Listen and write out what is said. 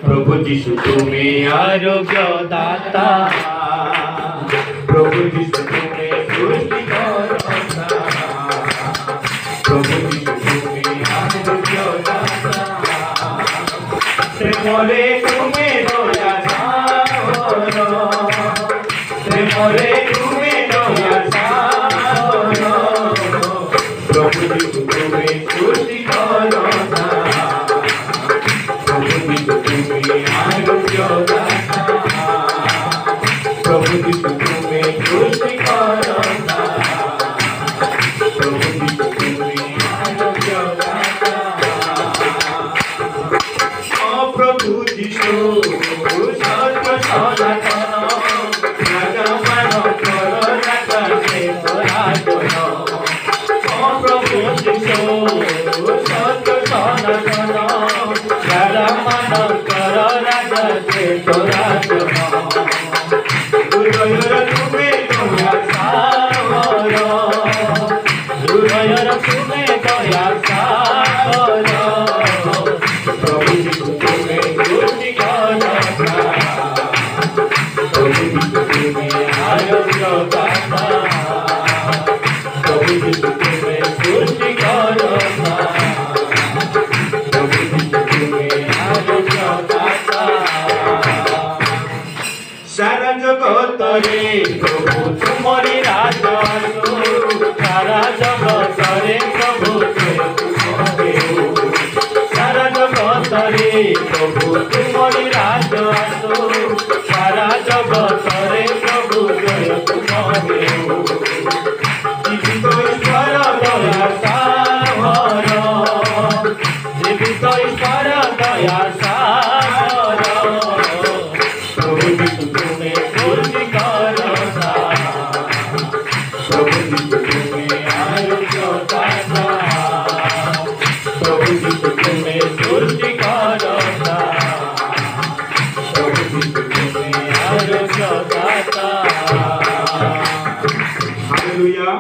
प्रभु जीशु तुम्हें आरोग्य दाता, प्रभु जीशु तुम्हें सृष्टि करता, प्रभु जीशु तुम्हें आरोग्य दाता, प्रेमरे तुम्हें दया सागर, प्रेमरे तुम्हें दया सागर, प्रभु जीशु तुम्हें सृष्टि करता, प्रभु जीशु तुम्हें आरोग्य दाता, प्रभु जीशु तुम्हें सृष्टि करता, प्रभु जीशु तुम्हें आरोग्य दाता। ओ प्रभु जीशु सत्य सनातन, राजमान कर राजसे राजन, ओ प्रभु जीशु सत्य सनातन, राजमान कर राजसे राजन, हृदयर तुम्हें दया सागर, हृदयर तुम्हें दया सागर, प्रभु जीशु तुम्हें सृष्टि करता, प्रभु जीशु तुम्हें आरोग्य दाता, प्रभु जीशु तुम्हें सृष्टि करता, प्रभु जीशु तुम्हें आरोग्य दाता। सारा जगत रे प्रभु तुमरी राज आसो, सारा जगत रे प्रभु सारा जगत रे प्रभु तुमरी राज आसो, सारा जगत रे प्रभु जय तुम्हारे जीवित ईश्वर दया सागर, जीवित ईश्वर दया सागर, प्रभु जीशु तुम्हें सृष्टि करता, प्रभु जीशु तुम्हें आरोग्य दाता, प्रभु जीशु तुम्हें सृष्टि करता, प्रभु जीशु तुम्हें आरोग्य दाता। हालेलुया।